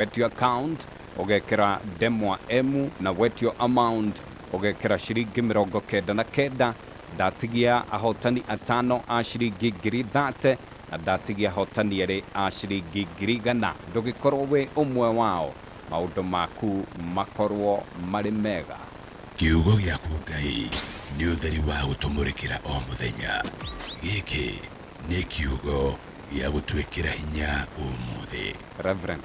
Wet your account ugekera demwa emu na wet your amount ugekera shiringi 99 ndatigia ahotani atano a shiringi 30 na ndatigia ahotani ere a shiringi 100 ndugikorwo we umwe wao maundu maku makorwo mari mega. Kiugo gĩaku Ngai nĩ ũtheri wa gũtũmũrĩkĩra o mũthenya. Gĩkĩ nĩ kiugo gĩa gũtwĩkĩra hinya ũmũthĩ. Reverend,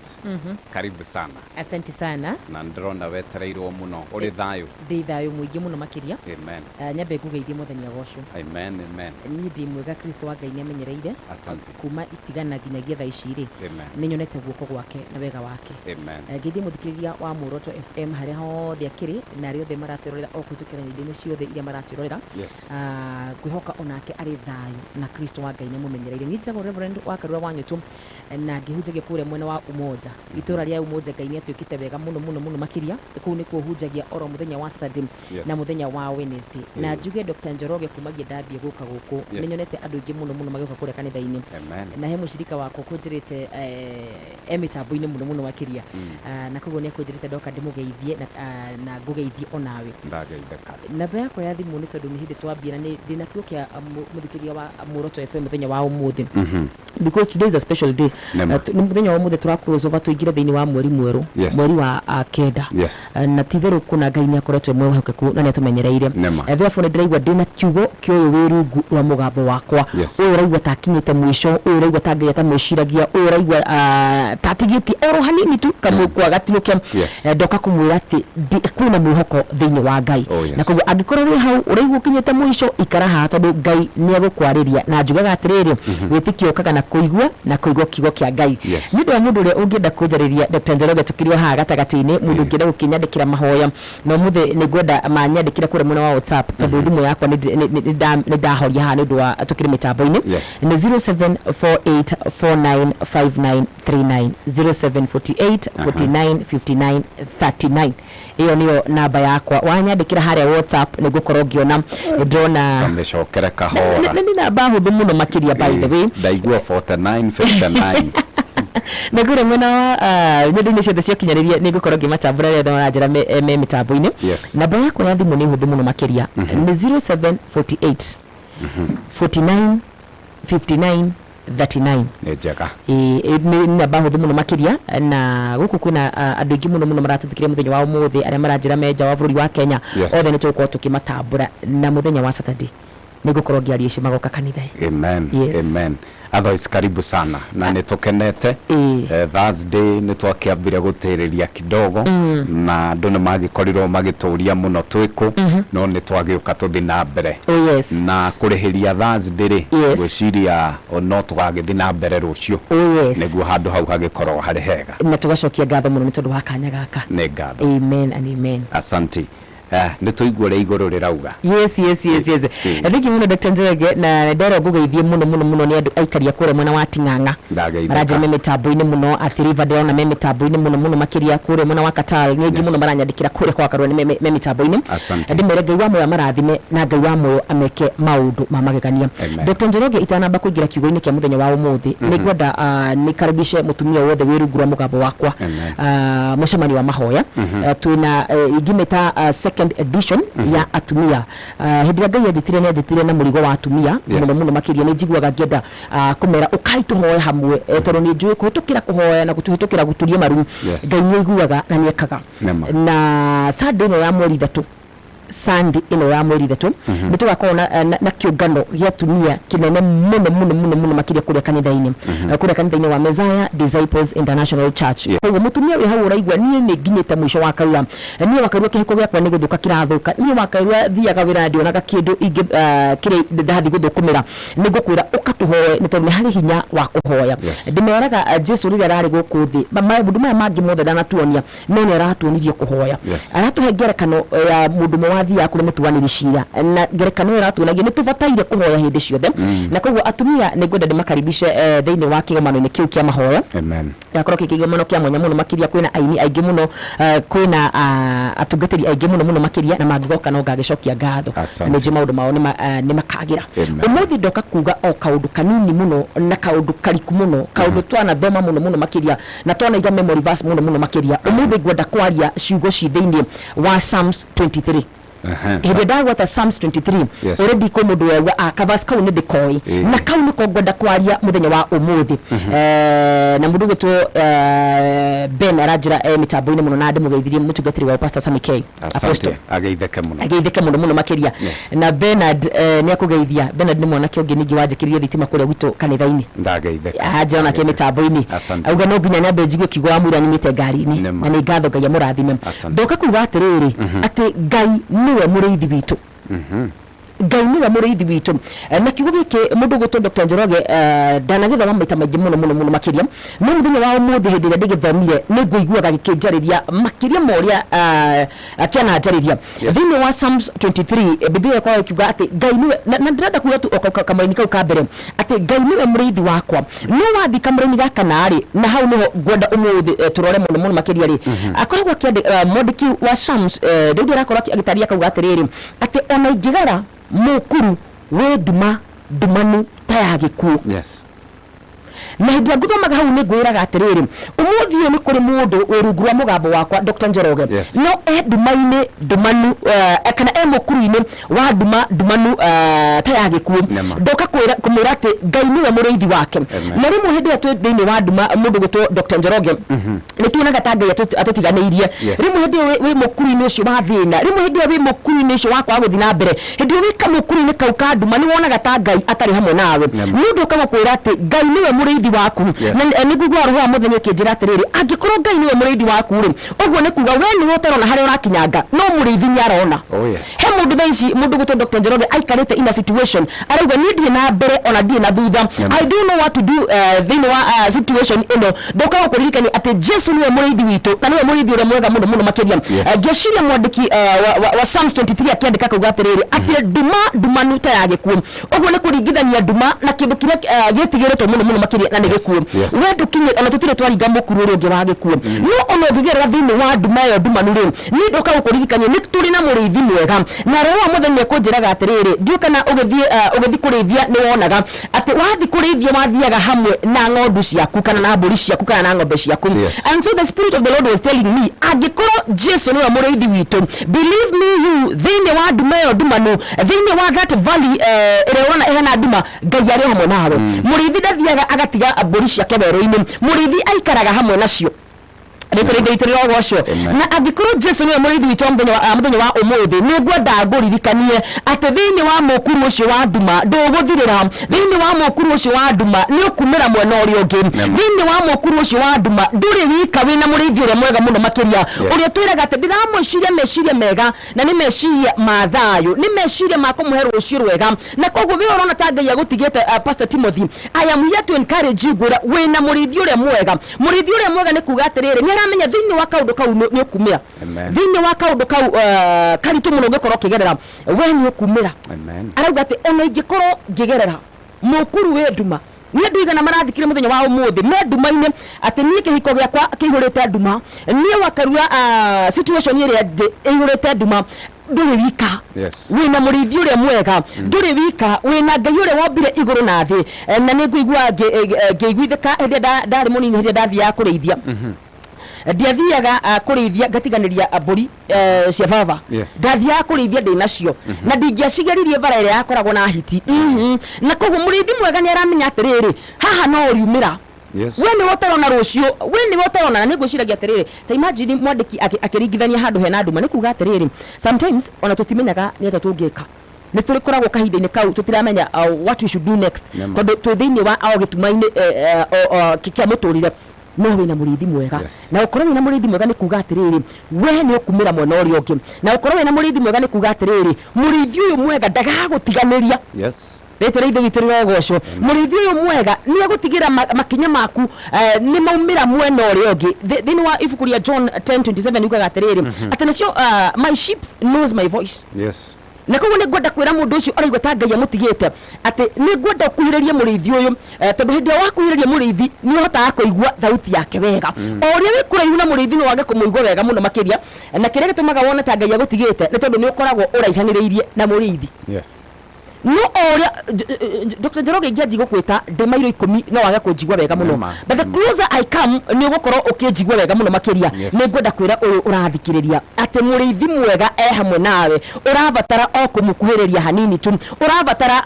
karibu sana. Asante sana. Na ndĩrona wetereirwo muno. Uri thayo? Ndi thayo mũingĩ mũno makĩria. Amen. Nyambe ngũgeithie mũthenya ũcio. Amen, amen. Niĩ ndi mwega Kristo wa Ngai nĩamenyereire. Asante. Kuma itigana nginyagia thaa ici rĩ. Amen. Nĩ nyonete guoko gwake na wega wake. Amen. Ngeithie mũthikĩrĩria wa Muoroto FM harĩa hothe akĩrĩ na arĩa othe maratũrorera o kũhĩtũkĩra nyĩmbo-inĩ ciothe iria maratũrorera. Yes. Ngwĩhoka onake arĩ thayo na Kristo wa Ngai nĩamũmenyereire. Niĩ njĩtagwo Reverend Wakarura Wa Nyutu na ngĩhunjagia kũrĩa mwena wa Umoja. Itũra rĩa Umoja Ngai nĩatwĩkĩte wega mũno makĩria. Kũu nĩkuo hunjagia oro mũthenya wa Saturday na mũthenya wa Wednesday. Na njuge Dr. Njoroge kumagia ndambia gũka gũkũ. Nĩ nyonete andũ aingĩ mũno magĩũka kũrĩa kanitha-inĩ. Na he mũcirika wako kũnjĩrĩte emitambo-inĩ mũno makĩria. Na koguo nĩakũnjĩrĩte ndoka ndĩmũgeithie na ngũgeithie onawe. Ndageithĩka. Namba yakwa ya thimũ nĩ tondũ nĩ hĩndĩ twambia na ndĩna kiugo kĩa mũthikĩrĩria wa Muoroto FM mũthenya wa ũmũthĩ. Because today is a special day. Mũthenya wa ũmũthĩ tũra-cross over tũingĩre thĩinĩ wa mweri mwerũ. Mweri wa kenda. Na titherũ kuna Ngai nĩakoretwo mwĩhokeku na nĩatũmenyereire. Therefore ndĩraigua ndĩna kiugo kĩoyo wĩ rungu rwa mũgambo wakwa. Ũyũ ũraigua takinyĩte mũico, ũyũ ũraigua ta Ngai atamwĩciragia, ũyũ ũraigua tatigĩtie oro hanini tu kamũkwa gatinũkia. Ndoka kũmwĩra atĩ kwĩna mwĩhoko thĩinĩ wa Ngai. Na koguo angĩkorwo wĩ hau ũraigua ũkinyĩte mũico ikara haha tondũ Ngai nĩegũkwarĩria na njugaga atĩrĩrĩ wĩtĩkio ũkaga na kũigua kiugo kĩa Ngai. Nĩ ũndũ wa mũndũ ũrĩa ũngĩenda kũnjarĩria Dr. Njoroge tũkĩrio haha gatagatĩ-inĩ mũndũ ũngĩenda gũkĩnyandĩkĩra mahoya no mũthĩ nĩngwenda manyandĩkĩre kũrĩa mwena wa WhatsApp tondũ thimũ yakwa nĩ ndahoria haha nĩ ũndũ wa tũkĩrĩ mĩtambo-inĩ nĩ 0748495939 0748495939 ĩyo nĩyo namba yakwa wanyandĩkĩra harĩa WhatsApp nĩngũkorwo ngĩona ndĩrona tamĩcokere kahora nĩ namba hũthũ mũno makĩria by the way ndaigua 4959 na kũrĩa mwena wa nyũndũ-inĩ ciothe cia ũkinyanĩria nĩ ngũkorwo ngĩmatambũra rĩrĩa maranjĩra me mĩtambo-inĩ namba yakwa ya thimũ nĩ hũthũ mũno makĩria nĩ 0748 49 59 39 nĩ njega nĩ namba hũthũ mũno makĩria na gũkũ kwĩna andũ aingĩ mũno maratũthikĩria mũthenya wa ũmũthĩ arĩa maranjĩra me nja wa bũrũri wa Kenya othe nĩ tũgũkorwo tũkĩmatambũra na mũthenya wa Saturday nĩ ngũkorwo ngĩaria ici magoka kanitha. Amen. Amen. Otherwise karibu sana na nitukenete Thursday nitwakiambire gutiriria kidogo na andu ni magikorirwo magituria muno twiku no nitwagiuka tuthi na mbere na kurihiria Thursday gwiciria no tugagithi na mbere rucio niguo handu hau hagikorwo hari hega na tugacokia ngatho muno ni tondu wa kanya gaka ni ngatho. Amen and amen. Asante. Nituigure iguru rirauga. Yes. Ndiki muno Dr. Njoroge na ndero gugeithie muno ni andu aikaria kure mwena wa Ting'ang'a. Maraje me mitambo-ini muno athiriva ndona me mitambo-ini muno makiria kure mwena wa Katal ngi muno maranyandikira kure kwa karwa ni me mitambo-ini. Ndimere Ngai wa moyo marathime na Ngai wa moyo ameke maundu mamagegania. Dr. Njoroge itanamba kuingira kiugo-ini kia muthenya wa umuthi ni kwenda nikaribishe mutumia wothe wirugura mugambo wakwa mucemani wa mahoya twina igimeta second edition ya atumia hĩndĩ Ngai anjĩtire na mũrigo wa atumia mũno makĩria nĩ njiguaga ngĩenda kũmera ũkai tũhoe hamwe tondũ nĩ njũĩ kũhĩtũkĩra kũhoya na kũhĩtũkĩra gũturia maru Ngai nĩ aiguaga na nĩ ekaga na Sunday ĩno ya mweri 3 Sunday ino ya mweri 3 nĩ tũgakorwo na kĩũngano gĩa atumia kĩnene mũno makĩria kũrĩa kanitha-inĩ wa Mzee Disciples International Church. Koguo mũtumia wĩ hau ũraigua niĩ nĩ nginyĩte mũico wa Wakarura niĩ Wakarura kĩhiko gĩakwa nĩ gũthũka kĩrathũka niĩ Wakarura thiaga wĩra ndionaga kĩndũ kĩrĩ ndathi gũthũkũmĩra nĩ ngũkwĩra ũkatũhoe nĩ tondũ nĩ harĩ hinya wa kũhoya. Ndĩmeraga Jesu rĩrĩa ararĩ gũkũ thĩ maũndũ maya mangĩ mothe ndanatuonia no nĩ aratuonirie kũhoya aratũhe ngerekano ya mũndũ wathia kuri mutuaniri cira na ngerekano iratunagia ni tubataire kuhoya hindi ciothe na koguo atumia ni ngwenda ndimakaribishe thiini wa kigomano-ini kiu kia mahoya amen yakorwo kigomano kia mwanya muno makiria kwina aini aingi muno kwina atungatiri aingi muno makiria na mangigoka no ngagicokia ngatho ni nje maundu mao ni makagira umuthi ndoka kuga o kaundu kanini muno na kaundu kariku muno kaundu twana thoma muno makiria na twana iga memory verse muno makiria umuthi ngwenda kwaria ciugo ci thiini wa Psalms 23 Hebe dagwa ta Psalms 23 already ko mundu wa akavas kau ni dekoi na kau ni ko gwenda kwaria muthenya wa umuthi na mundu gwetu Ben arajira mitambo-ini muno na ndimugeithirie mutungatiri wa Pastor Sami K apostle ageitheke muno makiria na Bernard ni akugeithia Bernard ni mwana kionge ningi wanjikiririe thitima kuria gwitu kanitha-ini ndageitheke ajona ke mitambo-ini auga no nginya nyambe njigwe kiugo wa mwira nimite ngari-ini na ni ngatho Ngai amurathime ndoka kuga atiriri ati Ngai niwe muriithi witu Ngai niwe muriithi witu na kiugo giki mundu gutwo Dr. Njoroge ndanagithoma maita maingi muno makiria no muthenya wa umuthi hindi ria ndigithomire ni nguiguaga gikinjariria makiria moria kiana njariria thiini wa Psalms 23 Biblia kwa kiuga ati Ngai niwe na ndirenda kuga tu kamaini kau ka mbere ati Ngai niwe muriithi wakwa no wathi kamaraini gaka nari na hau niho ngwenda umuthi turore muno makiria ri akoragwo kiandi mondiki wa Psalms ndio arakorwo agitaria kauga atiriri ati ona ingigara mukuru we dumanu ta gikuo na hindi nguthomaga hau ni ngwiraga atiriri umuthi ni kuri mundu wirungura mugambo wakwa Dr. Njoroge no dumaine dumanu kana mukuru-ini wa dumanu ta gikuo ndoka kumwira ati Ngai niwe muriithi wake na rimwe hindi atu thiini wa duma mundu gutwo Dr. Njoroge ni tuonaga ta Ngai atutiganeirie rimwe hindi wi mukuru-ini ucio wa thina rimwe hindi wi mukuru-ini ucio wakwa guthi na mbere hindi wi kamukuru-ini kau ka duma ni wonaga ta Ngai atari hamwe nawe mundu kama kwira ati Ngai niwe muriithi waku na nigugwa ruwa muthenya kinjira atiriri angikorwo Ngai niwe muriithi waku ri ogwo ni kuga we ni wotarona haria urakinyanga no muriithi ni arona he mundu thaici mundu gutwo Dr. Njoroge aikarite in a situation arauga ni ndie na mbere ona ndie na thutha I don't know what to do thiini wa situation ino ndoka gukuririkani ati Jesu niwe muriithi witu na niwe muriithi uria mwega muno makiria ngeciria mwandiki wa Psalms 23 akiandika kauga atiriri ati dumanu ta ya gikuo ogwo ni kuringithania duma na kindu kiria gitigiritwo muno makiria na ni gikuo we ndukinye ona tutire twaringa mukuru uri ungi wa gikuo no ono ngigerera thiini wa duma yo dumanu ri ni ndoka gukuririkania ni turi na muriithi mwega na roho muthenya kunjiraga atiriri ndiukana ugithi kurithia ni wonaga ati wathi kurithia wathiaga hamwe na ng'ondu ciaku kana na mburi ciaku kana na ng'ombe ciaku and so the spirit of the Lord was telling me agikorwo Jesu niwe muriithi witu believe me you thiini wa duma yo dumanu thiini wa that valley ire wona ehana duma Ngai ari hamwe nawe muriithi ndathiaga agatiga mburi ciake werũ-ini muriithi aikaraga hamwe nacio niturigeitire ogosho na agikorwo Jesu niwe muriithi witu muthenya wa umuthi ni ngwenda nguririkanie ati thiini wa mukuru ucio wa duma nduguthirira thiini wa mukuru ucio wa duma ni ukumira mwena uria ungi thiini wa mukuru ucio wa duma nduri wika wina muriithi uria mwega muno makiria uria twiraga ati ndiramwiciria meciria mega na ni meciria ma thayu ni meciria ma kumuhe rucio rwega na koguo we urona ta Ngai agutigite Pastor Timothy I am here to encourage you gwira wina muriithi uria mwega ni kuga atiriri ni aramenya thiini wa kaundu kau ni ukumira thiini wa kaundu kau karitu muno ngikorwo kigerera we ni ukumira arauga ati ona ingikorwo ngigerera mukuru we duma ni ndigana marathikire muthenya wa umuthi me duma-ini ati ni kihiko giakwa kihurite duma ni Wakarura situation ire ihurite duma nduri wika wina muriithi uria mwega nduri wika wina Ngai uria wombire iguru na thi na ni nguigua ngiiguithika hindi ndari munini hindi ndathia kurithia ndiathiaga kurithia ngatiganiria mburi cia baba ndathia kurithia ndi nacio na ndingiacigeririe bara ire yakoragwo na hiti na koguo muriithi mwega ni aramenya atiriri haha no uriumira we ni wotarona rucio we ni wotarona na niguciragia atiriri ta imagine mwandiki akiringithania handu hena nduma ni kuga atiriri sometimes ona tutimenyaga ni ata tungika ni turi koragwo kahinda-ini kau tutiramenya what we should do next tondu twi thiini wa gituma-ini kia muturire no wina muriithi mwega na ukorwo wina muriithi mwega ni kuga atiriri we ni ukumira mwena uria ungi na ukorwo wina muriithi mwega ni kuga atiriri muriithi uyu mwega ndagagutiganiria rete rĩithe witũ rĩrogocwo mũrĩithi ũyũ mwega nĩ egũtigĩra makinya maku nĩ maumĩra mwena ũrĩa ũngĩ thĩinĩ wa ibuku rĩa John 10:27 yugaga atĩrĩrĩ atĩ nacio my sheep knows my voice. Yes. Na koguo nĩ ngwenda kwĩra mũndũ ũcio araigua ta Ngai amũtigĩte atĩ nĩ ngwenda kuhĩrĩria mũrĩithi ũyũ tondũ hĩndĩ ĩrĩa wakuhĩrĩria mũrĩithi nĩ ũhotaga kũigua thauti yake wega o ũrĩa wĩ kũraihu na mũrĩithi no wage kũmũigua wega mũno makĩria na kĩrĩa gĩtũmaga wone ta Ngai agũtigĩte nĩ tondũ nĩ ũkoragwo ũraihanĩrĩirie na mũrĩithi. Yes. No oria Dr. Njoroge ingĩanji gũkwĩta ndĩ mairo 10 no wage kũnjigua wega mũno but the closer I come nĩ ũgũkorwo ũkĩnjigua wega mũno makĩria nĩ ngwenda kwĩra ũyũ ũrathikĩrĩria atĩ mũrĩithi mwega hamwe nawe ũrabatara o kũmũkuhĩrĩria hanini tu ũrabatara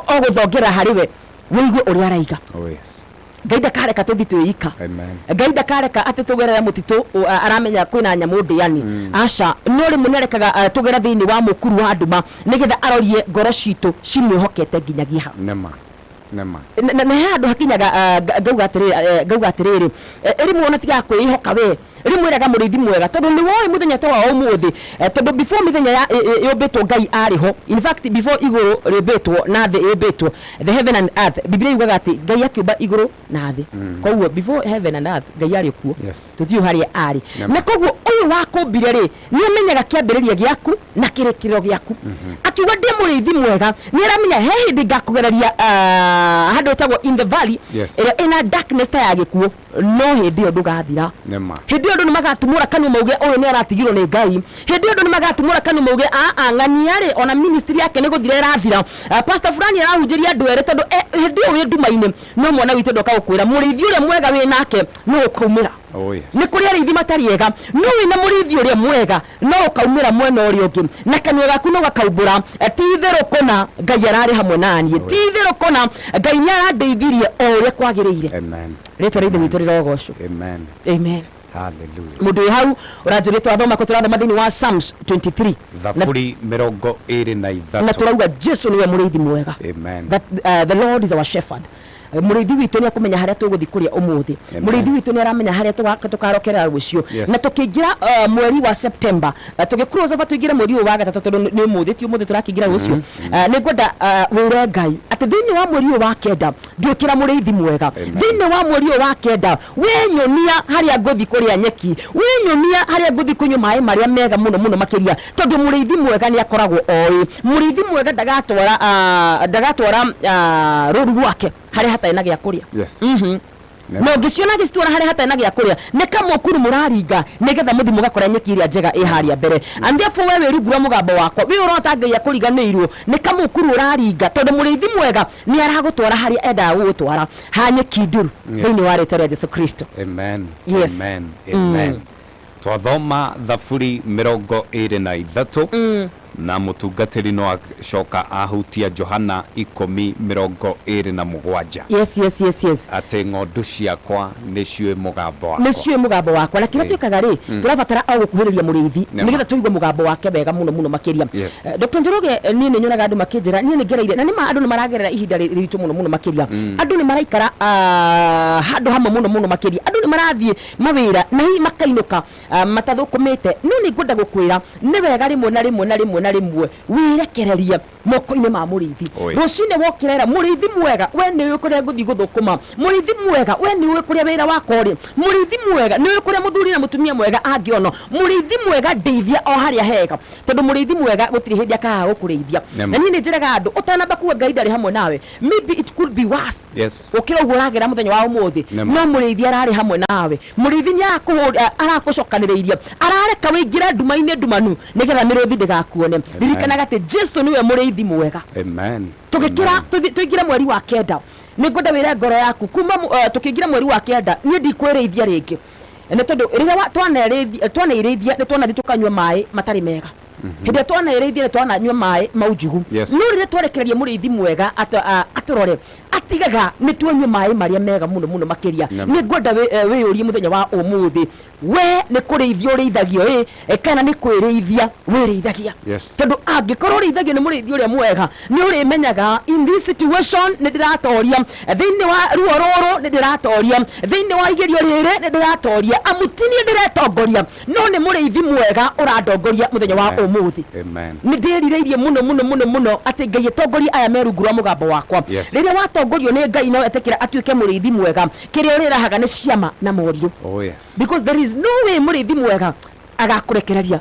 o gũthongera harĩ we wĩigue ũrĩa araiga. Oh yes. Ngai ndakareka tũthi twĩika. Ngai ndakareka atĩ tũgerera mũtitũ aramenya kwĩna nyamũ ndĩani aca no rĩmwe nĩarekaga tũgera thĩinĩ wa mũkuru wa nduma nĩgetha arorie ngoro citũ cimwĩhokete nginyagia ha. Na handũ hakinyaga ngauga atĩrĩrĩ rĩmwe ona tiga kwĩhoka we rimwiraga mũrĩithi mwega tondũ nĩ woĩ mũthenya ta wa ũmũthĩ tondũ before mĩthenya yũmbĩtwo Ngai arĩho in fact before igũrũ rĩmbĩtwo na thĩ ĩmbĩtwo the heaven and earth Biblia yugaga atĩ Ngai akĩũmba igũrũ na thĩ koguo before heaven and earth Ngai arĩ kuo tũthiũ harĩa arĩ na koguo ũyũ wakũmbire rĩ nĩ amenyaga kĩambĩrĩria gĩaku na kĩrĩkĩrĩro gĩaku akiuga ndĩ mũrĩithi mwega nĩ aramenya he hĩndĩ ngakũgereria handũ ĩtagwo in the valley ĩrĩa ĩna darkness ta ya gĩkuũ no hĩndĩ ĩyo ndũgathira hĩndĩ ĩyo andũ nĩ magatumũra kanua mauge ũyũ nĩ aratigirwo nĩ Ngai hĩndĩ ĩyo andũ nĩ magatumũra kanua mauge ng'aniarĩ ona ministry yake nĩ gũthira ĩrathira pastor fulani arahunjĩria andũ erĩ tondũ hĩndĩ ĩyo wĩ nduma-inĩ no mwana witũ ndoka gũkwĩra mũrĩithi ũrĩa mwega wĩ nake no ũkaumĩra. Nĩ kũrĩ arĩithi matariega no wĩna mũrĩithi ũrĩa mwega no ũkaumĩra mwena ũrĩa ũngĩ na kanua gaku no gakaumbũra ti-itherũ kũna Ngai ararĩ hamwe naniĩ ti-itherũ kũna Ngai nĩ arandeithirie o ũrĩa kwagĩrĩire. Rĩtwa rĩithe witũ rĩrogocwo. Amen. Hallelujah. Mũndũ wĩ hau ũranjũrĩte wathoma ko tũrathoma thĩinĩ wa Psalms 23 Thaburi 23 na tũrauga Jesu nĩwe mũrĩithi mwega. That the Lord is our shepherd. Mũrĩithi witũ nĩ akumenya harĩa tũgũthi kũrĩa ũmũthĩ mũrĩithi witũ nĩ aramenya harĩa tũkarokerera rũciũ na tũkĩingĩra mweri wa September tũgĩcross over tũingĩre mweri wa gatatũ tondũ nĩ ũmũthĩ ti ũmũthĩ tũrakĩingĩra rũciũ nĩ ngwenda wĩre Ngai atĩ thĩinĩ wa mweri wa kenda nduĩkĩra mũrĩithi mwega thĩinĩ wa mweri wa kenda wenyonia harĩa ngũthi kũrĩa nyeki wenyonia harĩa ngũthi kũnyua maĩ marĩa mega mũno mũno makĩria tondũ mũrĩithi mwega nĩ akoragwo oĩ mũrĩithi mwega ndagatwara rũru rwake harĩa hatarĩ na gĩa kũrĩa no ngĩciona gĩcitwara harĩa hatarĩ na gĩa kũrĩa nĩ kamũkuru mũraringa nĩgetha mũthi mũgakora nyeki ĩrĩa njega ĩ harĩa mbere and therefore we wĩrungura mũgambo wakwa wĩ ũrota Ngai akũriganĩirwo nĩ kamũkuru ũraringa tondũ mũrĩithi mwega nĩ aragũtwara harĩa endaga gũgũtwara ha nyeki nduru thĩinĩ wa rĩĩtwa rĩa Jesu Kristo. Amen. Twathoma Thaburi 23 na mũtungatĩri no acoka ahutia Johana 10:27. Yes. Atĩ ng'ondu ciakwa nĩciũĩ mũgambo wakwa na kĩrĩa twĩkaga rĩ tũrabatara o gũkuhĩrĩria mũrĩithi nĩgetha tũigue mũgambo wake wega mũno makĩria. Dr. Njoroge niĩ nĩ nyonaga andũ makĩnjĩra niĩ nĩ ngereire na nĩma andũ nĩ maragerera ihinda rĩritũ mũno makĩria andũ nĩ maraikara handũ hamwe mũno makĩria andũ nĩ marathiĩ mawĩra na hihi makainũka matathũkũmĩte no nĩ ngwenda gũkwĩra nĩ wega rĩmwe na rĩmwe wirekereria moko-inĩ ma mũrĩithi rũcinĩ wokĩrera mũrĩithi mwega we nĩ ũĩ kũrĩa ngũthi gũthũkũma mũrĩithi mwega we nĩ ũĩ kũrĩa wĩra wakwa ũrĩ mũrĩithi mwega nĩ ũĩ kũrĩa mũthuri na mũtumia mwega angĩona mũrĩithi mwega ndeithia o harĩa hega tondũ mũrĩithi mwega gũtirĩ hĩndĩ akaga gũkũrĩithia na niĩ nĩ njĩraga andũ ũtanamba kuga Ngai ndarĩ hamwe nawe maybe it could be worse ũkĩra ũguo ũragera mũthenya wa ũmũthĩ no mũrĩithi ararĩ hamwe nawe mũrĩithi nĩ arakũcokanĩrĩirie arareka wĩingĩre nduma-inĩ ndumanu nĩgetha mĩrũthi ndĩgakuone ririkanaga atĩ Jesu nĩwe mũrĩithi mwega. Tũgĩkĩra tũingĩre mweri wa kenda nĩ ngwenda wĩre ngoro yaku kuma tũkĩingĩra mweri wa kenda niĩ ndikwĩrĩithia rĩngĩ nĩ tondũ rĩrĩa twanarĩithia nĩ twanathi tũkanyua maĩ matarĩ mega hĩndĩ twanarĩithia nĩ twananyua maĩ maunjugu no rĩrĩa twarekereria mũrĩithi mwega atũrore tutigaga nĩ tuanyue maĩ marĩa mega mũno makĩria. Nĩ ngwenda wĩyũrie mũthenya wa ũmũthĩ, we nĩ kũrĩithia ũrĩithagio kana nĩ kwĩrĩithia wĩrĩithagia? Tondũ angĩkorwo ũrĩithagio nĩ mũrĩithia ũrĩa mwega, nĩ ũrĩmenyaga in this situation nĩ ndĩratoria, thĩinĩ wa ruo rũrũ nĩ ndĩratoria, thĩinĩ wa igerio rĩrĩ nĩ ndĩratoria, amũtinie ndĩretongoria, no nĩ mũrĩithi mwega ũrandongoria mũthenya wa ũmũthĩ. Nĩ ndĩrirĩirie mũno atĩ Ngai atongoria aya me rungu rwa mũgambo wakwa. Rĩrĩa watongorio nĩ Ngai no etĩkĩra atuĩke mũrĩithi mwega, kĩrĩa ũrĩrahaga nĩ ciama na morio. Because there is no way mũrĩithi mwega agakũrekereria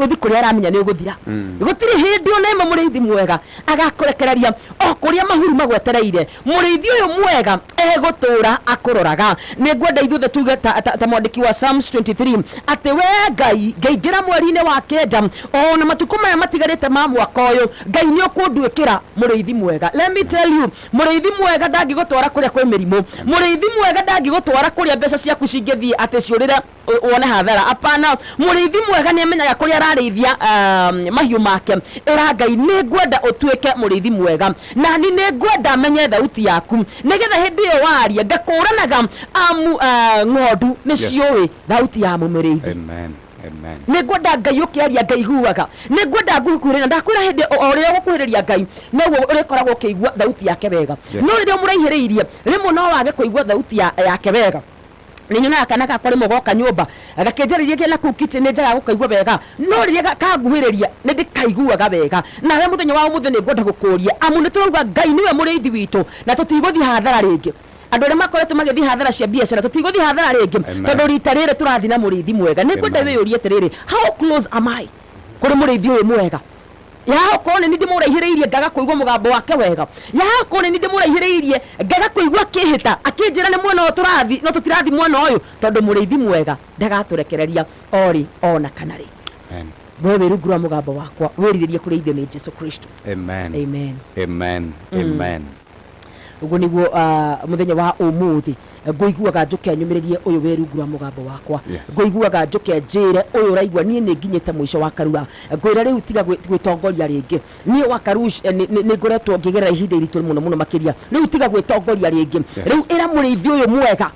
uthi kuria aramenya ni uguthira. Gutiri hindi ona ĩmwe mũrĩithi mwega agakũrekereria o kuria mahuru magwetereire. Mũrĩithi ũyũ mwega egũtũra akũroraga. Nĩ ngwenda ithuothe tuge ta mwandĩki wa Psalms 23 atĩ we Ngai ngaingĩra mweri-inĩ wa kenda ona matukũ maya matigarĩte ma mwaka ũyũ, Ngai nĩ ũkũnduĩkĩra mũrĩithi mwega. Let me tell you, mũrĩithi mwega ndangĩgũtwara kũrĩa kwĩ mĩrimũ. Mũrĩithi mwega ndangĩgũtwara kũrĩa mbeca ciaku cingĩthiĩ atĩ ciũrĩre wone hathara. Apana, mũrĩithi mwega nĩ amenyaga kũrĩa ararĩithia mahiũ make. Ĩra Ngai nĩ ngwenda ũtuĩke mũrĩithi mwega, na ni nĩ ngwenda menye thauti yaku, nĩgetha hĩndĩ ĩyo waria ngakũranaga ng'ondu nĩ ciũĩ thauti ya mũmĩrĩithi. Nĩ ngwenda Ngai ũkĩaria ngaiguaga. Nĩ ngwenda ngũkuhĩrĩria, ndakwĩra hĩndĩ o rĩrĩa gũkuhĩrĩria Ngai noguo ũrĩkoragwo ũkĩigua thauti yake wega. No rĩrĩa mũraihĩrĩirie rĩmwe no wage kũigua thauti yake wega. Nĩ nyonaga kana gakwa rĩmwe goka nyũmba gakĩnjarĩria kĩna kũu kitchen nĩ njaga gũkaigua wega, no rĩrĩa kanguhĩrĩria nĩ ndĩkaiguaga wega. Nawe mũthenya wa ũmũthĩ nĩ ngwenda gũkũria amu nĩ tũrauga Ngai nĩwe mũrĩithi witũ na tũtigũthiĩ hathara rĩngĩ. Andũ arĩa makoretwo magĩthiĩ hathara cia biacara tũtigũthiĩ hathara rĩngĩ tondũ rita rĩrĩ tũrathiĩ na mũrĩithi mwega. Nĩ ngwenda wĩyũrie atĩrĩrĩ, how close am I kũrĩ mũrĩithi ũyũ mwega? Yakorwo nĩ ndĩmũraihĩrĩirie ngaga kũigua mũgambo wake wega, yakorwo nĩ ndĩmũraihĩrĩirie ngaga kũigua kĩhĩta akĩnjĩra nĩ mwena ũyũ tũrathiĩ no tũtirathiĩ mwena ũyũ, tondũ mũrĩithi mwega ndagatũrekereria orĩ ona kana rĩ. We wĩ rungu rwa mũgambo wakwa wĩrirĩrie kũrĩithio nĩ Jesũ Kristo. Amen. Ũguo nĩguo mũthenya wa ũmũthĩ ngũiguaga njoke nyũmĩrĩrie ũyũ wĩ rungu rwa mũgambo wakwa. Ngũiguaga njoke njĩre ũyũ ũraigua niĩ nĩ nginyĩte mũico wa Karura. Ngwĩra rĩu tiga gwĩtongoria rĩngĩ. Niĩ Wakarura nĩ ngoretwo ngĩgerera ihinda iritũ mũno makĩria. Rĩu tiga gwĩtongoria rĩngĩ. Rĩu ĩra mũrĩithi ũyũ mwega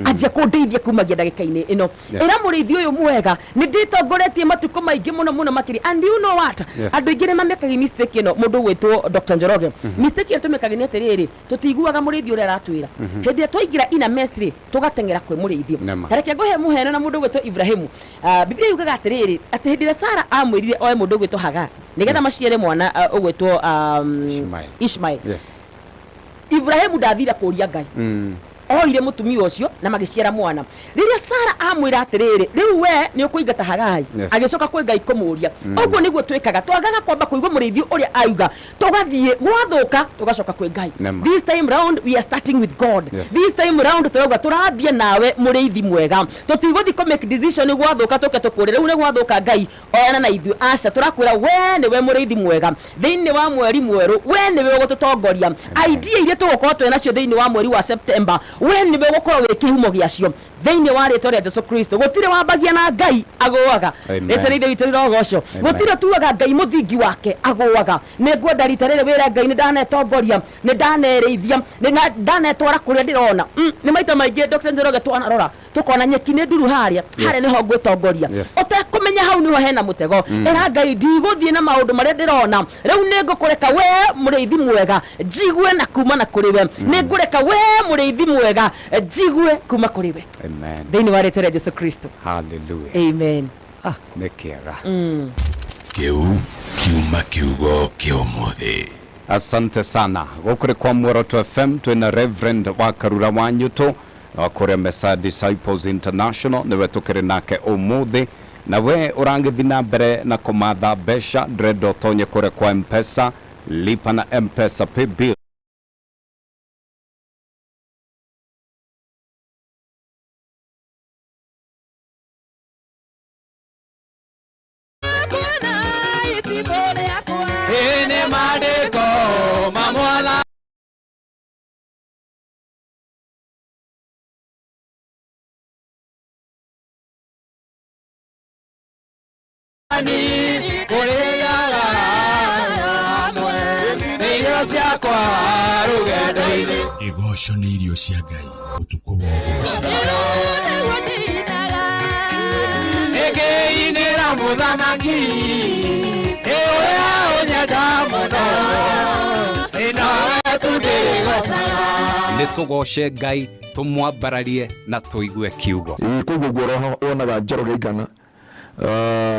anjia kũndeithia kumagia ndagĩka-inĩ ĩno. Ĩra mũrĩithi ũyũ mwega nĩ ndĩtongoretie matukũ maingĩ mũno makĩria. And you know what? Andũ aingĩ nĩ mamekaga mistake ĩno. Mũndũ gwĩtwo Dr. Njoroge. Mistake ĩyo tũmekaga nĩ atĩrĩrĩ, tũtiguaga mũrĩithi ũrĩa aratwĩra. Hĩndĩ ĩrĩa twaingĩra ina Misri tũgateng'era kwĩ mũrĩithi. Tareke ngũhe mũheno na mũndũ gwĩtwo Ibrahimu. Biblia yugaga atĩrĩrĩ atĩ hĩndĩ ĩrĩa Sara amwĩrire oe mũndũ gwĩtwo Hagar nĩgetha maciare mwana ũgwĩtwo Ishmael. Ibrahimu ndathire kũria Ngai. Oire mũtumia ũcio na magĩciara mwana. Rĩrĩa Sara amwĩra atĩrĩrĩ, rĩu we nĩ ũkũingata Hagai, agĩcoka kwĩ Ngai kũmũria. Ũguo nĩguo twĩkaga, twagaga kwamba kũigua mũrĩithi ũrĩa auga, tũgathiĩ gwathũka tũgacoka kwĩ Ngai. This time round we are starting with God. This time round tũrauga tũrambia nawe mũrĩithi mwega. Tũtigũthiĩ kũ make decision gwathũka tũke tũkũrĩre rĩu nĩ gwathũka Ngai oyana na ithuĩ. Aca tũrakwĩra we nĩwe mũrĩithi mwega. Thĩinĩ wa mweri mwerũ we nĩwe ũgũtũtongoria. Idea iria tũgũkorwo twĩ nacio thĩinĩ wa mweri wa September we nĩwe gũkorwo wĩ kĩhumo gĩacio thĩinĩ wa rĩtwa rĩa Jesũ Kristo. Gũtirĩ wambagia na Ngai agũaga. Rĩtwa rĩitũ witũ rĩrogocwo. Gũtirĩ tuaga Ngai mũthingi wake agũaga. Nĩ ngwenda rita rĩrĩ wĩra Ngai nĩ ndanetongoria, nĩ ndanerĩithia, nĩ ndanetwara kũrĩa ndĩrona. Nĩ maita maingĩ Dr. Njoroge twanarora tũkona nyeki nĩ nduru harĩa nĩho ngwĩtongoria. Ũtekũmenya hau nĩho hena mũtego. Ĩra Ngai ndigũthiĩ na maũndũ marĩa ndĩrona, rĩu nĩ ngũkũreka we mũrĩithi mwega njigue na kuma na kũrĩ we. Nĩ ngũreka we mũrĩithi mwega njigue kuma kũrĩ we. Thĩinĩ wa rĩtwa rĩa Jesũ Kristo. Hallelujah. Amen. Nĩ kĩega. Kĩu kiuma kiugo kĩa ũmũthĩ. Asante sana. Gũkũrĩ kwa Muoroto FM twĩna Reverend Wakarura Wa Nyutu wa kũrĩa Mzee Disciples International nĩwe tũkĩrĩ nake ũmũthĩ. Na we ũrangĩthiĩ na mbere na kũmatha mbeca ndĩrenda ũtonye kũrĩa kwa M-Pesa, lipa na M-Pesa pay bill. Kĩrĩa Igoco nĩ irio cia Ngai, ũtukũ wa ũgooci. Ĩkĩinĩra mũthamaki, ũrĩa ũnyenda mũno, ĩno tu ndĩrĩgocaga. Nĩtũgoce Ngai, tũmwambararie na tũigue kiugo. Koguo guoro wonaga Njoroge igana,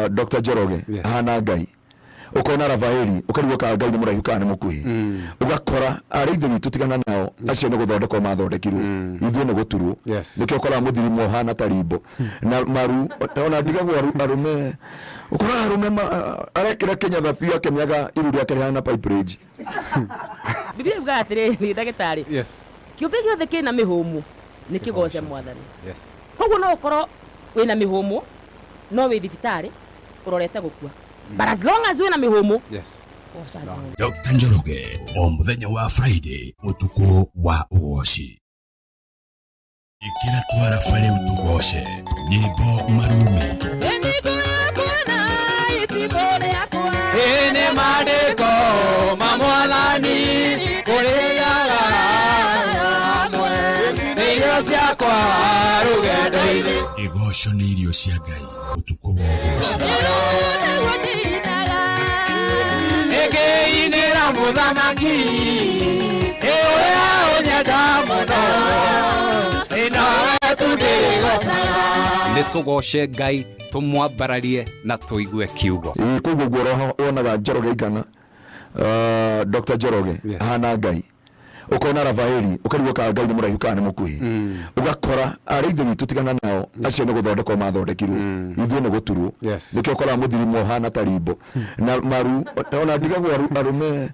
Dr. Njoroge hana Ngai. Ukona Rafaeli ukarigwo ka Ngai ni muraihu kana mukuhi ugakora ariithu witu tigana nao acio ni guthondekwo mathondekirwo ithuĩ ni guturwo nikio ukora muthirimo hana tarimbo na maru ona ndigagwo arume ukora arume arekira Kenya thafia kemyaga iru riake hana pipe range. Biblia ivuga atĩrĩrĩ ndagĩtarĩ kĩũmbe gĩothe kĩna mĩhũmũ nĩ kĩgoce Mwathani. Koguo no ũkorwo wĩna mĩhũmũ no wĩ thibitarĩ ũrorete gũkua. But as long as wĩna mĩhũmũ Dr. Njoroge o mũthenya wa Friday ũtukũ wa ũgooci. Ikĩra twara barĩ ũtugoce nyĩmbo marume. Ene maandĩko ma Mwathani kũrĩaga hamwe nĩ irio ciakwa rũgendo-inĩ. Igoco nĩ irio cia Ngai, ũtukũ wa ũgooci. Ĩkĩinĩra mũthamaki, ũrĩa ũnyenda mũno, ĩno tu ndĩrĩgocaga. Nĩtũgoce Ngai, tũmwambararie na tũigue kiugo. Koguo guoro wonaga Njoroge igana, Dr. Njoroge hana Ngai. Ukona Rafaeli ukarigwo ka Ngai ni muraihu kana mukuhi ugakora ariithu witu tigana nao acio ni guthondekwo mathondekirwo ithuĩ ni guturwo nikio ukora muthirimo hana tarimbo na maru ona ndigagwo arume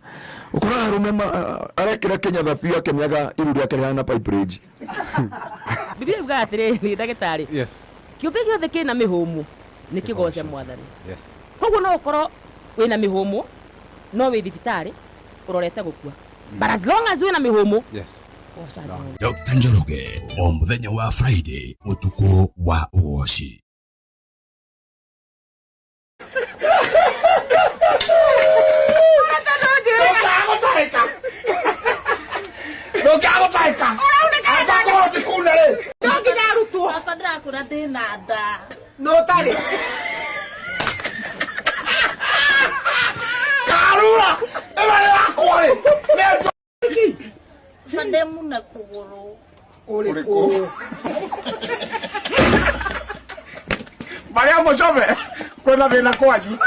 ukora arume arekira Kenya thafia kemyaga iru riake hana pipe range. Biblia ivuga atĩrĩrĩ ndagĩtarĩ kĩũmbe gĩothe kĩna mĩhũmũ nĩ kĩgoce Mwathani. Koguo no ũkorwo wĩna mĩhũmũ no wĩ thibitarĩ ũrorete gũkua. But as long as wĩna mĩhũmũ Dr. Njoroge o mũthenya wa Friday ũtukũ wa ũgooci. Karura, ebale akwale. Fademu na kuguru. Oreko. Maria Mzee, kwenda vena kwaji.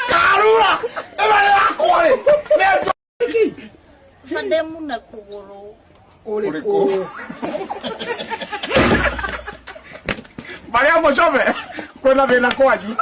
Karura, ebale akwale. Fademu na kuguru. Oreko. Maria Mzee, kwenda vena kwaji.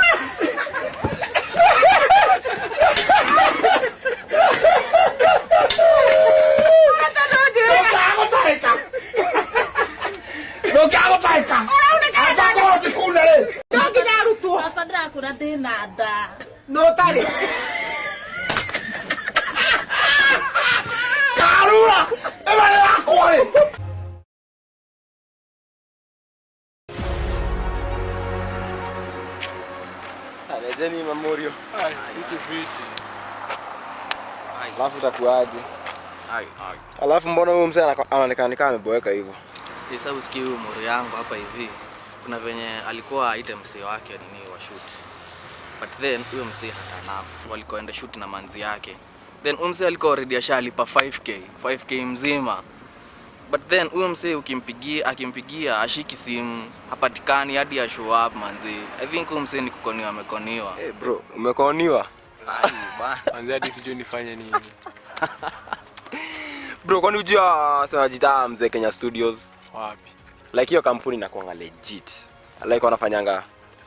Karura, ebale akwale. Jeni Mamorio. Alafu takuaje? Alafu mbona huyu mzee anaonekana kama ameboeka hivyo? Sasa usikie huyu mori yangu hapa hivi. Kuna venye alikuwa aite mzee wake nini wa shoot. But then huyo mzee hatana. Walikoenda shoot na manzi yake. Then mzee alikuwa already ashalipa 5k mzima. But then huyo mzee akimpigia ashiki simu hapatikani hadi ya show up manzi. I think huyo mzee ni kukoniwa amekoniwa. Eh bro, umekoniwa? Ai bana. Manzi hadi sijui nifanye nini. Bro, kwani unajua sasa Mzee Kenya Studios? Wapi? Like hiyo kampuni inakuwa legit. Like wanafanyanga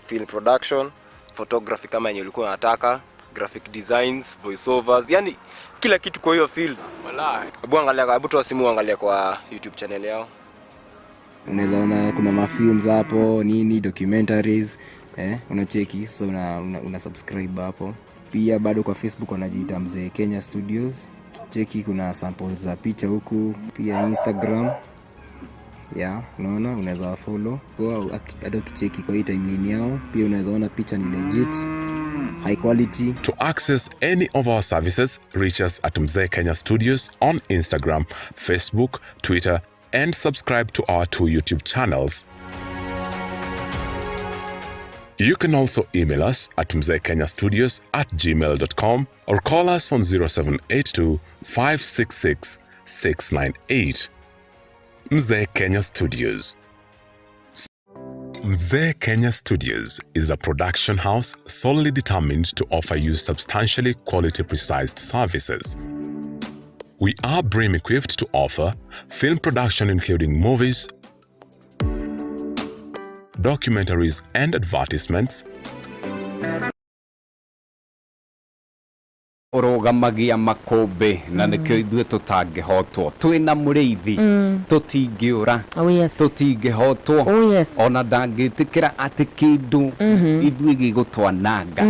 film production, photography kama yenye ulikuwa unataka, graphic designs, voiceovers, yani kila kitu kwa hiyo field. Wallahi. Hebu toa simu angalia kwa YouTube channel yao. Unaweza ona kuna mafilms hapo, nini, documentaries, unacheki, so una subscribe hapo. Pia bado kwa Facebook wanajiita Mzee Kenya Studios. Cheki kuna samples za picha huku. Pia Instagram. Unaona unaweza follow. Hata ukicheki kwa hii timeline yao, pia unaweza ona picha ni legit. High quality. To access any of our services, reach us at Mzee Kenya Studios on Instagram, Facebook, Twitter, and subscribe to our 2 YouTube channels. You can also email us at mzeekenyastudios@gmail.com or call us on 0782 566 698. Mzee Kenya Studios. Mzee Kenya Studios is a production house solely determined to offer you substantially quality-precise services. We are BREEAM equipped to offer film production including movies, documentaries and advertisements, urugamagia makombe na nikio ithuĩ tũtangĩhotwo twĩna mũrĩithi tũtingĩũra tũtingĩhotwo ona ndangĩtĩkĩra atĩ kĩndũ ithuĩ gĩgũtwananga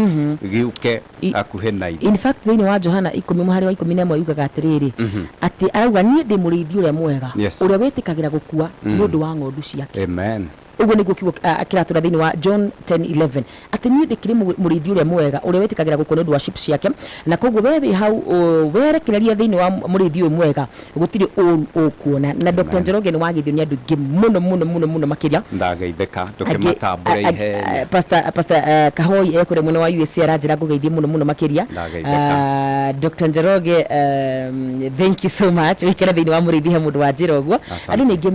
gĩũke hakuhĩ na ithuĩ. In fact thĩinĩ wa Johana 10:11 yugaga atĩrĩrĩ atĩ arauga niĩ ndĩ mũrĩithi ũrĩa mwega ũrĩa wĩtĩkagĩra gũkua nĩ ũndũ wa ng'ondu ciake. Amen. Ugo niguo kiugo kĩratũra thĩinĩ wa John 10:11 atĩ niĩ ndĩkĩrĩ mũrĩithi ũrĩa mwega ũrĩa wĩtĩkagĩra gũkua nĩ ũndũ wa sheep ciake, na koguo wewe hau werekereria thĩinĩ wa mũrĩithi ũyũ mwega gũtirĩ ũkuona. Na Dr. Njoroge nĩ wagithio nĩ andũ aingĩ mũno makĩria. Ndageithĩka ndũkĩmatambũra ihenya. Pastor Kahoi ekũrĩa mwena wa USA aranjĩra ngũgeithie mũno makĩria. Dr. Njoroge, thank you so much. Wĩkĩra thĩinĩ wa mũrĩithi he mũndũ wa njĩra ũguo. Andũ nĩ aingĩ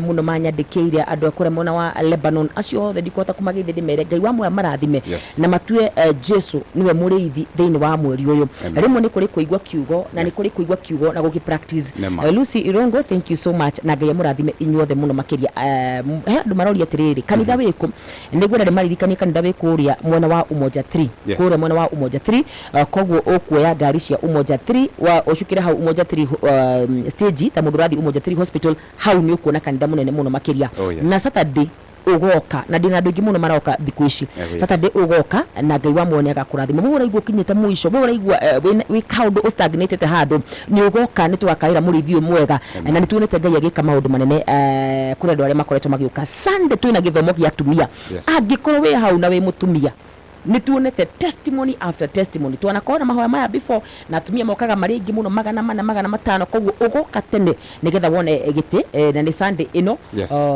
mũno manyandĩkĩire, andũ akũrĩa mwena wa Lebanon acio othe ndikota kumageithia ndĩmere Ngai wa moya marathime na matue Jesu niwe mũrĩithi thĩinĩ wa mweri ũyũ. Rĩmwe nĩ kũrĩ kũigua kiugo na nĩ kũrĩ kũigua kiugo na gũki practice. Lucy Irongo, thank you so much na Ngai amũrathime inyuothe mũno makĩria. He andũ maroria atĩrĩrĩ kanitha wĩkũ nĩguo ndĩ maririkania kanitha wĩkũ ũrĩa mwena wa Umoja 3 kũrĩa mwena wa Umoja 3 koguo ũkuoya ngari cia Umoja 3 wa ũcukire hau Umoja 3 stage ta mũndũ rathi Umoja 3 hospital hau nĩ ũkuona kanitha mũnene mũno makĩria. Na Saturday ugoka na ndina andũ aingĩ mũno maroka thikũ ici. Saturday ugoka na Ngai wa muone agakũrathima mũra igua kinyĩte mũico mũra igua wĩ kaũndũ ũstagnatete handũ nĩ ugoka nĩ twakaĩra mũrĩithi mwega na nĩ tuonete Ngai agĩka maũndũ manene kũrĩ andũ arĩa makoretwo magĩũka. Sunday twĩna gĩthomo gĩa atumia angĩkorwo wĩ hau na wĩ mũtumia nĩ tuonete testimony after testimony. Twanakora mahoya maya before na atumia mokaga marĩ aingĩ mũno 400 500 koguo ugoka tene nĩgetha wone gĩtĩ na nĩ Sunday ĩno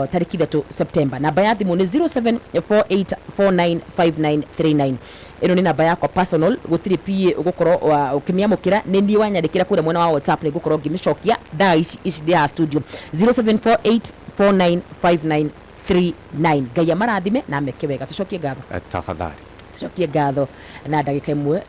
tarĩki 3 September. Namba ya thimũ nĩ 0748495939. Ĩno nĩ namba yakwa personal, gũtirĩ PA ũgũkorwo ũkĩmĩamũkĩra, nĩ niĩ wanyandĩkĩra kũrĩa mwena wa WhatsApp nĩ ngũkorwo ngĩmĩcokia thaa ici ndĩ ha studio 0748495939. Ngai amarathime na ameke wega. Tucokie ngatho tafadhali. Tucokie ngatho na ndagĩka ĩmwe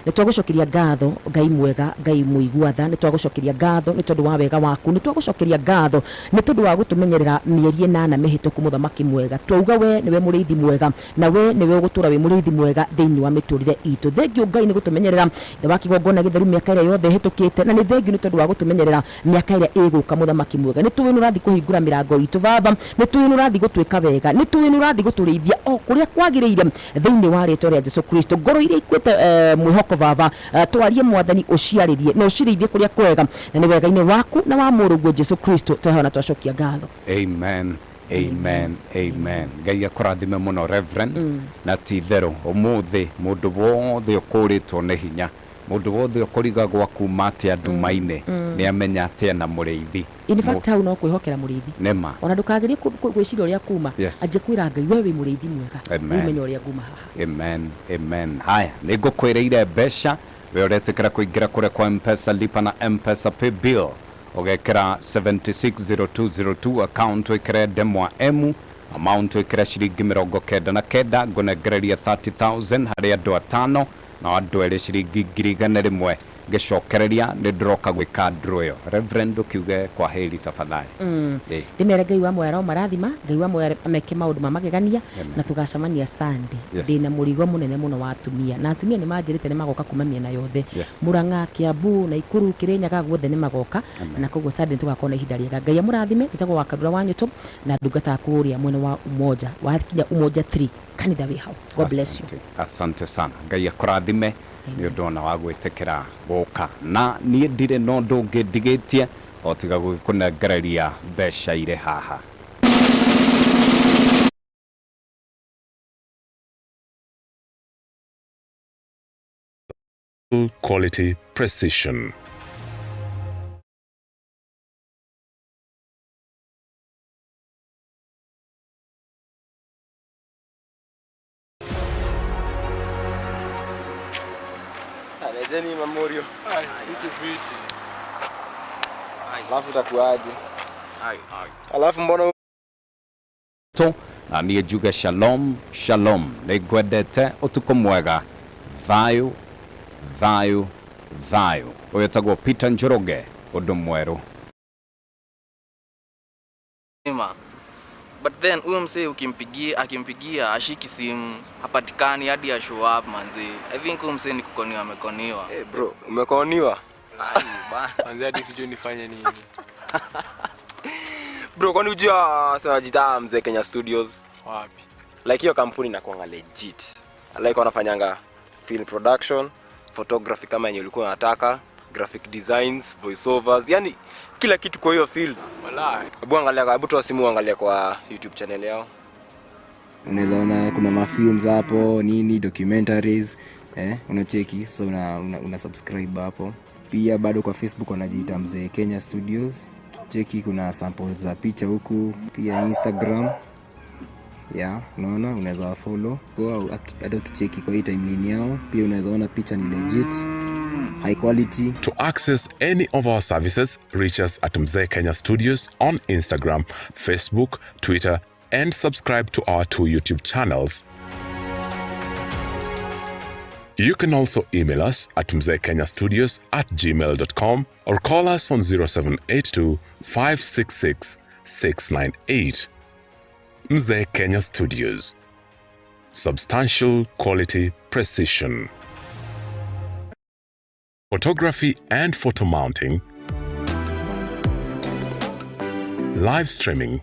nĩ twagũcokeria ngatho Ngai mwega, Ngai mũiguatha, nĩ twagũcokeria ngatho nĩ tondũ wa wega waku, nĩ twagũcokeria ngatho nĩ tondũ wa gũtũmenyerera mĩeri 8 mĩhĩtũku mũthamaki mwega. Twauga we nĩwe mũrĩithi mwega na we nĩwe ũgũtũra wĩ mũrĩithi mwega thĩinĩ wa mĩtũrĩre itũ. Thengiũ Ngai nĩ gũtũmenyerera thĩ wa kĩgongona gĩtheru mĩaka ĩrĩa yothe hĩtũkĩte, na nĩ thengiũ nĩ tondũ wa gũtũmenyerera mĩaka ĩrĩa ĩgũka mũthamaki mwega. Nĩ tũĩ nĩ ũrathiĩ kũhingũra mĩrango itũ Baba, nĩ tũĩ nĩ ũrathiĩ gũtwĩka wega, nĩ tũĩ nĩ ũrathiĩ gũtũrĩithia o kũrĩa kwagĩrĩire thĩinĩ wa rĩĩtwa rĩa Jesũ Kristo. Ngoro iria ikuĩte mwĩhoko Baba twarie Mwathani ũciarĩrie na ũcirĩithie kũrĩa kwega na nĩ wega-inĩ waku na wa mũrũguo Jesũ Kristo twahona twacokia ngatho. Amen. Amen. Amen. Ngai akũrathime mũno Reverend na ti-itherũ ũmũthĩ mũndũ wothe ũkũrĩtwo nĩ hinya, mũndũ wothe ũkũrigagwo kuma atĩa nduma-inĩ nĩ amenya atĩa na mũrĩithi. In fact hau no kwĩhokera mũrĩithi nema ona ndũkagerie gwĩciria ũrĩa kuma anjĩ kwĩra Ngai we wĩ mũrĩithi mwega ũmenye ũrĩa nguma haha. Amen. Amen. Haya nĩ ngũkwĩrĩire mbeca we ũretĩkĩra kũingĩra kũrĩa kwa M-Pesa lipa na M-Pesa pay bill ũgekĩra 760202 account wĩkĩre ndemwa emu amount wĩkĩre ciringi 99 ngũnengereria 30,000 harĩ andũ 5 na andũ erĩ ciringi 100,000 ngicokereria ni ndiroka gwika ndroyo reverend kiuge kwa heri tafadhali. Ndimere Ngai wa mwera marathima, Ngai wa mwera ameke maundu mamagegania na tugacamania Sunday. Ndina murigo munene muno wa atumia na atumia ni manjirite ni magoka kuma miena yothe. Murang'a, Kiambu na Ikuru, Kirinyaga guothe ni magoka na koguo Sunday tugakona ihinda riega. Ngai amurathime. Njitagwo Wakarura Wa Nyutu na ndungata kuria mwene wa umoja wa kinya umoja 3 kanitha wi hau. God bless you. Asante sana. Ngai akurathime ni ndona wa gwitikira guka na nie ndire no ndungi ndigitie o tiga kunengereria mbeca ire haha. Quality precision. Jeni Mamorio. Alafu takuaje? Alafu mbona to na niä njuge shalom shalom nä ngwendete ũtukũ mwega thayo thayo thayo. Ũyũ tagwo Peter Njoroge ũndũ mwerũ. But then huyo mzee akimpigia ashiki simu hapatikani hadi ya show up manzi. I think huyo mzee ni kukoniwa amekoniwa. Bro, umekoniwa? Manzi hadi sijui nifanye nini. Bro, kwani unajua sajita Mzee Kenya Studios? Wapi? Like hiyo kampuni inakuwa legit. Like wanafanyanga film production, photography kama yenye ulikuwa unataka, graphic designs, voiceovers, yani kila kitu kwa hiyo field. Wallahi. Hebu toa simu angalia kwa YouTube channel yao. Unaweza ona kuna mafilms hapo, nini, documentaries, unacheki, sasa una subscribe hapo. Pia bado kwa Facebook wanajiita Mzee Kenya Studios. Cheki kuna samples za picha huku, pia Instagram. Unaona, unaweza follow. Kwa hata tucheki kwa hii timeline yao, pia unaweza ona picha ni legit. High quality. To access any of our services, reach us at Mzee Kenya Studios on Instagram, Facebook, Twitter, and subscribe to our 2 YouTube channels. You can also email us at mzeekenyastudios@gmail.com or call us on 0782 566 698. Mzee Kenya Studios. Substantial quality precision. Photography and photo mounting, live streaming,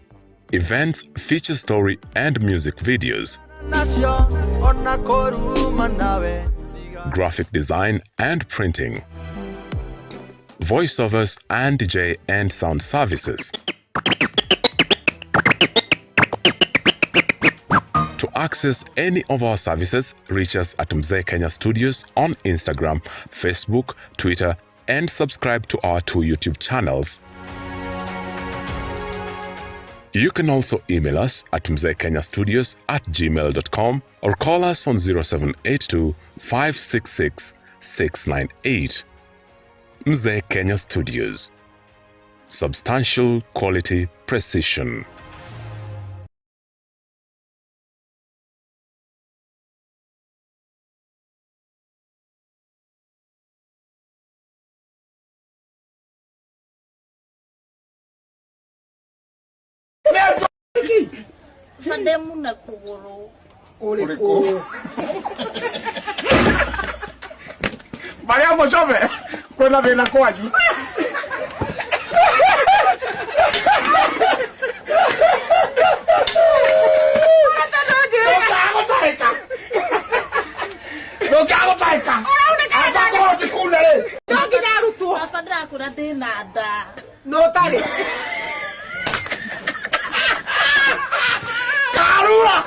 events, feature story and music videos, graphic design and printing, voiceovers and DJ and sound services. To access any of our services, reach us at Mzee Kenya Studios on Instagram, Facebook, Twitter, and subscribe to our 2 YouTube channels. You can also email us at mzeekenyastudios@gmail.com or call us on 0782 566 698. Mzee Kenya Studios. Substantial quality precision. Mademu na kuguru. Uriko. Maria Mzee, kwenda vile kwaji. Karura!